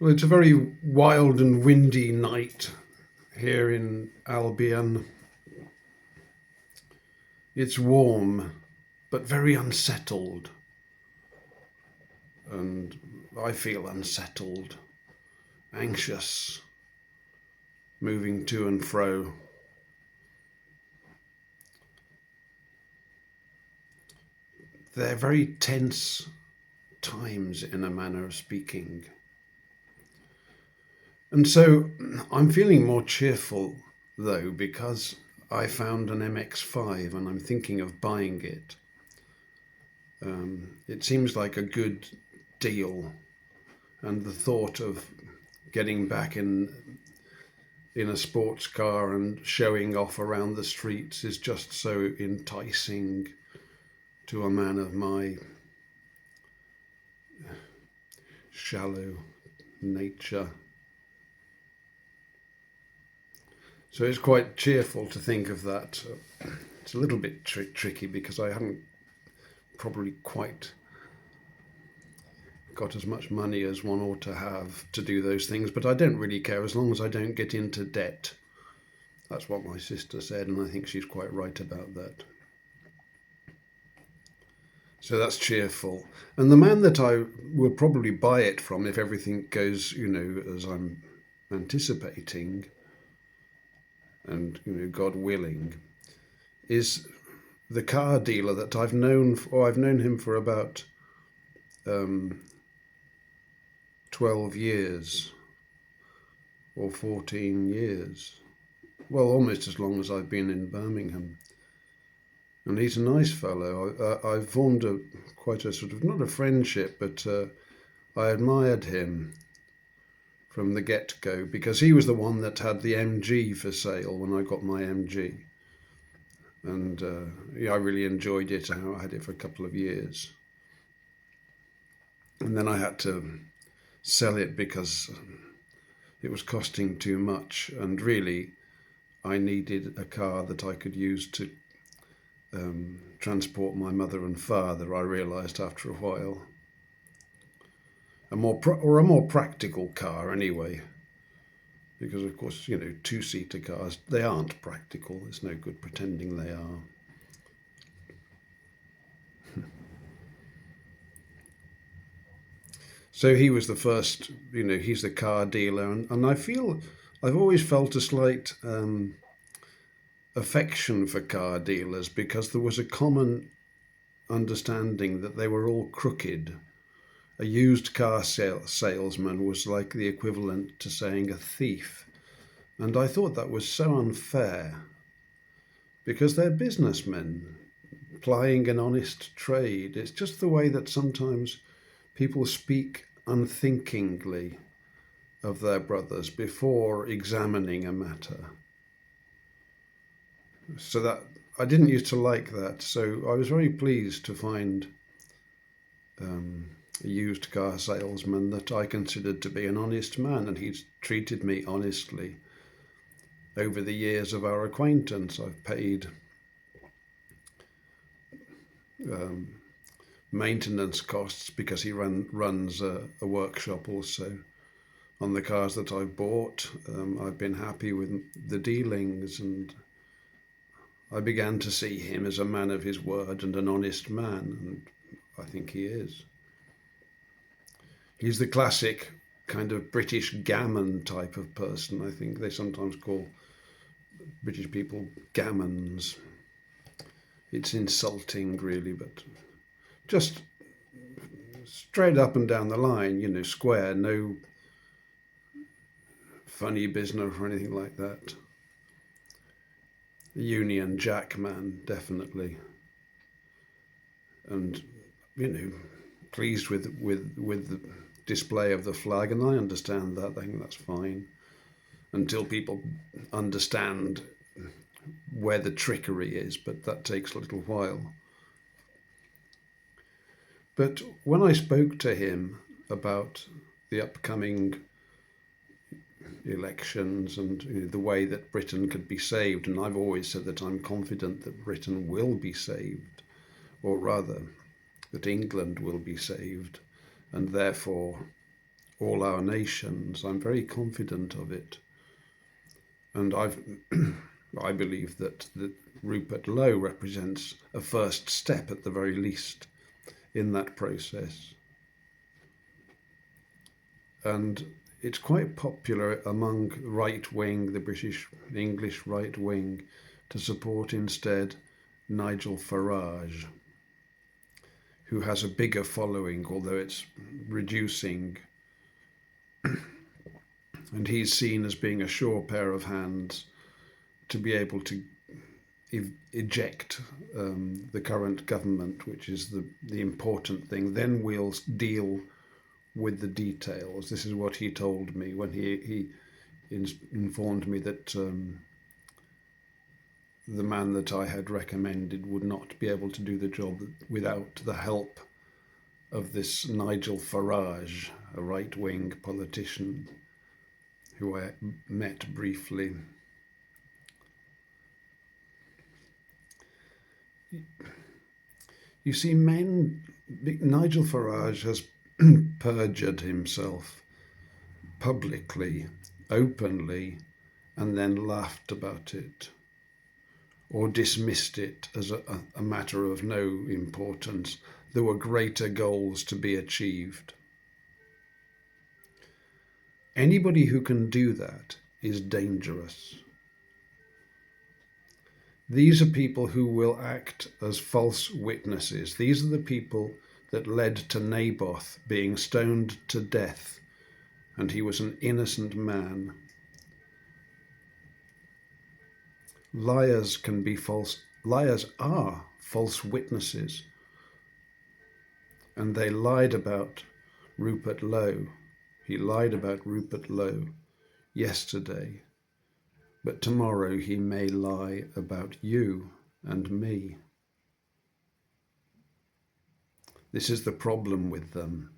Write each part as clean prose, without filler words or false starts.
Well, it's a very wild and windy night here in Albion. It's warm, but very unsettled. And I feel unsettled, anxious, moving to and fro. They're very tense times, in a manner of speaking. And so I'm feeling more cheerful, though, because I found an MX-5 and I'm thinking of buying it. It seems like a good deal, and the thought of getting back in a sports car and showing off around the streets is just so enticing to a man of my shallow nature. So it's quite cheerful to think of that. It's a little bit tricky because I haven't probably quite got as much money as one ought to have to do those things, but I don't really care as long as I don't get into debt. That's what my sister said, and I think she's quite right about that. So that's cheerful. And the man that I will probably buy it from, if everything goes, as I'm anticipating, and God willing, is the car dealer that I've known him for about 12 years or 14 years. Well, almost as long as I've been in Birmingham. And he's a nice fellow. I've formed quite a sort of, not a friendship, but I admired him from the get-go, because he was the one that had the MG for sale when I got my MG. And I really enjoyed it. I had it for a couple of years. And then I had to sell it because it was costing too much. And really, I needed a car that I could use to transport my mother and father, I realised after a while. A more practical car anyway, because of course, two-seater cars, they aren't practical. It's no good pretending they are. So he was the first, he's the car dealer, and I've always felt a slight affection for car dealers, because there was a common understanding that they were all crooked. A used car salesman was like the equivalent to saying a thief. And I thought that was so unfair, because they're businessmen plying an honest trade. It's just the way that sometimes people speak unthinkingly of their brothers before examining a matter. So that I didn't used to like that. So I was very pleased to find a used car salesman that I considered to be an honest man, and he's treated me honestly over the years of our acquaintance. I've paid maintenance costs because he runs a workshop also on the cars that I've bought. I've been happy with the dealings, and I began to see him as a man of his word and an honest man, and I think he is. He's the classic kind of British gammon type of person. I think they sometimes call British people gammons. It's insulting, really, but just straight up and down the line, square, no funny business or anything like that. Union Jack man, definitely. And, pleased with the display of the flag, and I understand that. I think that's fine, until people understand where the trickery is, but that takes a little while. But when I spoke to him about the upcoming elections and the way that Britain could be saved, and I've always said that I'm confident that Britain will be saved, or rather that England will be saved, and therefore all our nations. I'm very confident of it. And I believe that Rupert Lowe represents a first step at the very least in that process. And it's quite popular among right-wing, the British English right-wing, to support instead Nigel Farage, who has a bigger following, although it's reducing. And he's seen as being a sure pair of hands to be able to eject the current government, which is the important thing. Then we'll deal with the details. This is what he told me when he informed me that the man that I had recommended would not be able to do the job without the help of this Nigel Farage, a right-wing politician who I met briefly. You see, Nigel Farage has perjured himself publicly, openly, and then laughed about it or dismissed it as a matter of no importance. There were greater goals to be achieved. Anybody who can do that is dangerous. These are people who will act as false witnesses. These are the people that led to Naboth being stoned to death, and he was an innocent man. Liars are false witnesses, and they lied about Rupert Lowe. He lied about Rupert Lowe yesterday, but tomorrow he may lie about you and me. This is the problem with them.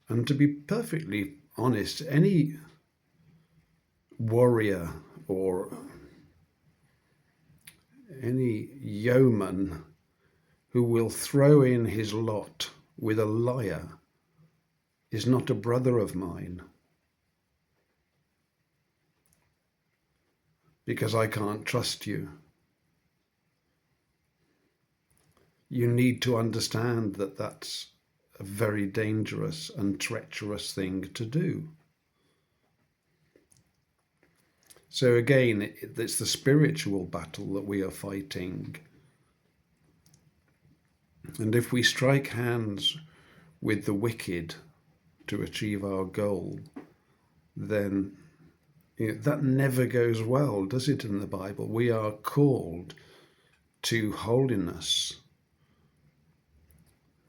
And to be perfectly honest, any warrior or any yeoman who will throw in his lot with a liar is not a brother of mine, because I can't trust you. You need to understand that that's a very dangerous and treacherous thing to do. So again, it's the spiritual battle that we are fighting. And if we strike hands with the wicked to achieve our goal, then that never goes well, does it, in the Bible? We are called to holiness.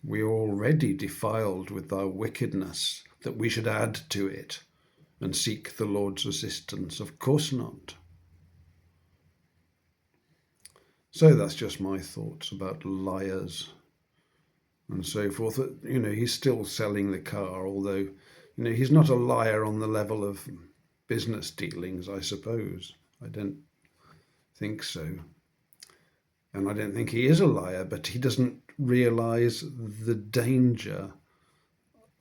We are already defiled with our wickedness, that we should add to it and seek the Lord's assistance. Of course not. So that's just my thoughts about liars and so forth. He's still selling the car, although, he's not a liar on the level of business dealings, I suppose. I don't think so. And I don't think he is a liar, but he doesn't realize the danger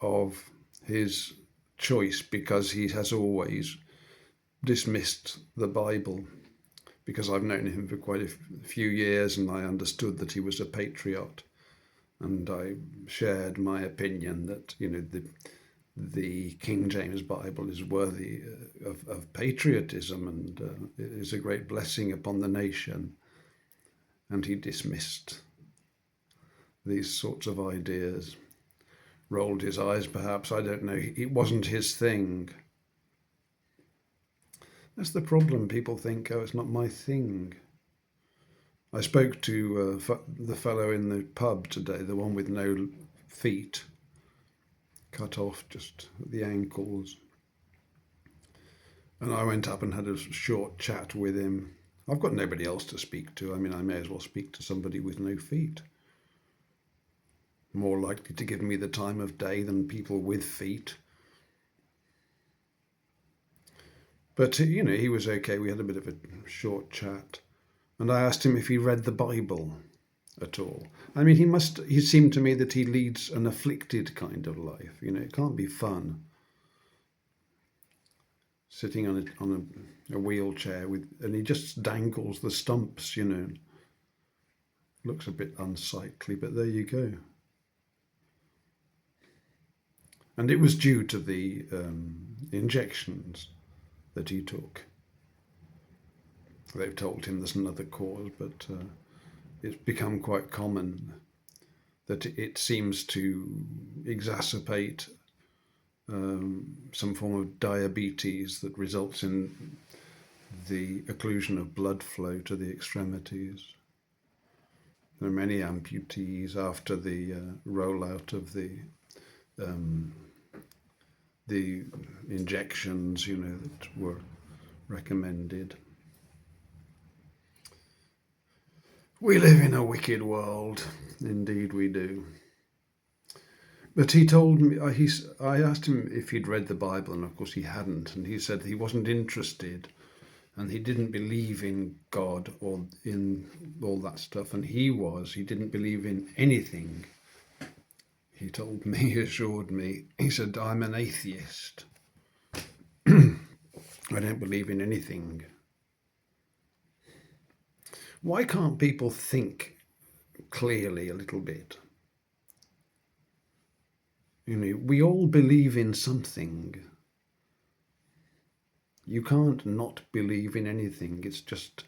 of his choice, because he has always dismissed the Bible. Because I've known him for quite a few years, and I understood that he was a patriot, and I shared my opinion that the King James Bible is worthy of patriotism and is a great blessing upon the nation. And he dismissed these sorts of ideas, rolled his eyes perhaps, I don't know. It wasn't his thing. That's the problem. People think, oh, it's not my thing. I spoke to the fellow in the pub today, the one with no feet, cut off just at the ankles. And I went up and had a short chat with him. I've got nobody else to speak to. I mean, I may as well speak to somebody with no feet. More likely to give me the time of day than people with feet. But, he was okay. We had a bit of a short chat. And I asked him if he read the Bible. at all. I mean, he seemed to me that he leads an afflicted kind of life. It can't be fun sitting on a wheelchair and he just dangles the stumps, Looks a bit unsightly, but there you go. And it was due to the injections that he took. They've told him there's another cause, but it's become quite common that it seems to exacerbate some form of diabetes that results in the occlusion of blood flow to the extremities. There are many amputees after the rollout of the injections, that were recommended. We live in a wicked world, indeed we do. But he told me, I asked him if he'd read the Bible, and of course he hadn't, and he said he wasn't interested, and he didn't believe in God or in all that stuff, and he didn't believe in anything. He told me, he assured me, he said, I'm an atheist. I don't believe in anything. Why can't people think clearly a little bit? We all believe in something. You can't not believe in anything. It's just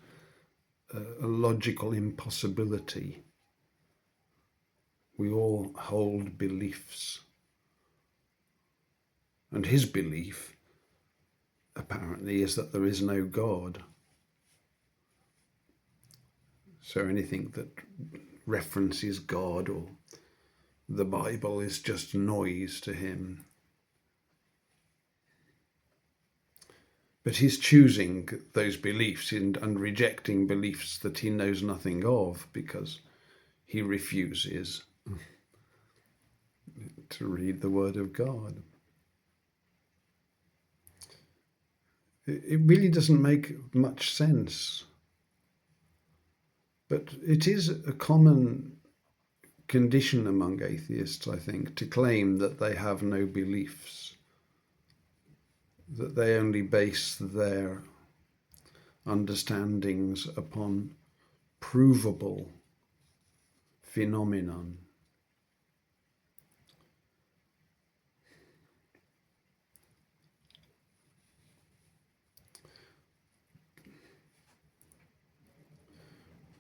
a logical impossibility. We all hold beliefs. And his belief, apparently, is that there is no God. So anything that references God or the Bible is just noise to him. But he's choosing those beliefs and rejecting beliefs that he knows nothing of because he refuses to read the Word of God. It really doesn't make much sense. But it is a common condition among atheists, I think, to claim that they have no beliefs, that they only base their understandings upon provable phenomenon.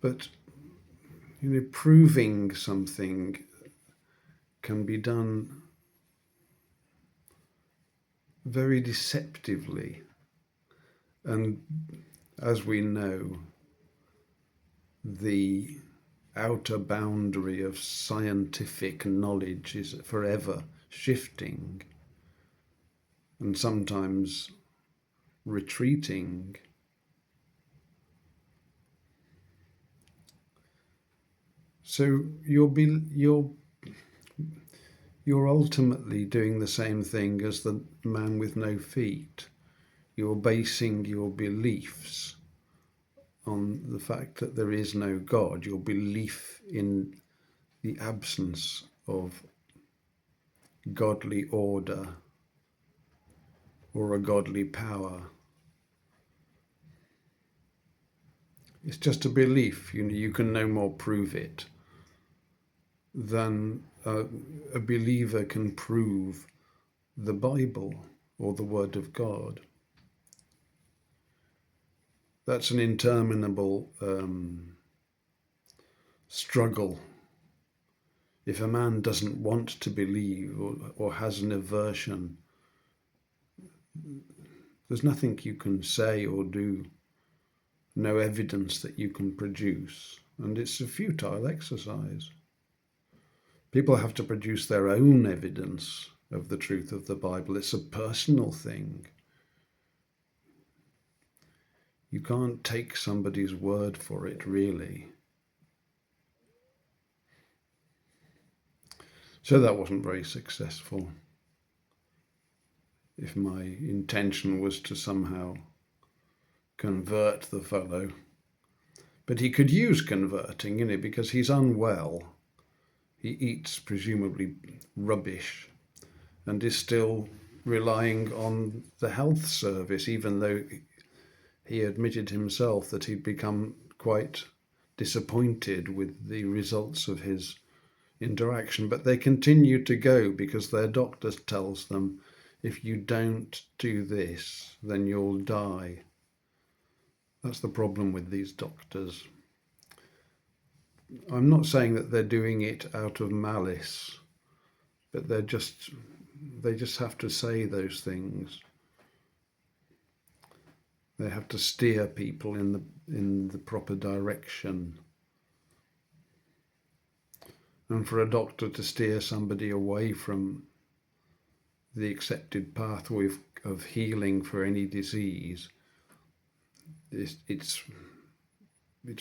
But, proving something can be done very deceptively. And as we know, the outer boundary of scientific knowledge is forever shifting and sometimes retreating. So you're ultimately doing the same thing as the man with no feet. You're basing your beliefs on the fact that there is no God, your belief in the absence of godly order or a godly power. It's just a belief. You can no more prove it than a believer can prove the Bible or the Word of God. That's an interminable struggle. If a man doesn't want to believe or has an aversion, there's nothing you can say or do, no evidence that you can produce, and it's a futile exercise. People have to produce their own evidence of the truth of the Bible. It's a personal thing. You can't take somebody's word for it, really. So that wasn't very successful. If my intention was to somehow convert the fellow. But he could use converting, because he's unwell. He eats presumably rubbish and is still relying on the health service, even though he admitted himself that he'd become quite disappointed with the results of his interaction. But they continue to go because their doctor tells them, if you don't do this, then you'll die. That's the problem with these doctors. I'm not saying that they're doing it out of malice, but they just have to say those things. They have to steer people in the proper direction. And for a doctor to steer somebody away from the accepted pathway of healing for any disease, it's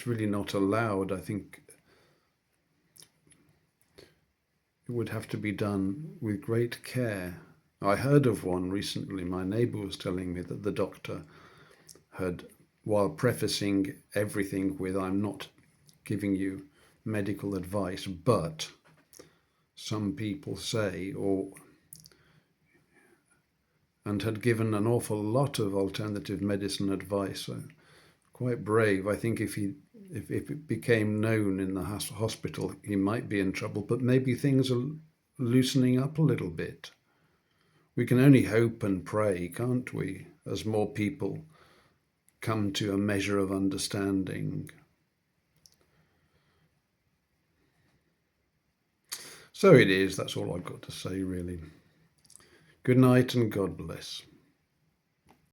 really not allowed. I think it would have to be done with great care. I heard of one recently. My neighbour was telling me that the doctor had, while prefacing everything with, I'm not giving you medical advice, but some people say, and had given an awful lot of alternative medicine advice. So quite brave. I think if it became known in the hospital, he might be in trouble, but maybe things are loosening up a little bit. We can only hope and pray, can't we, as more people come to a measure of understanding. So it is, that's all I've got to say, really. Good night and God bless.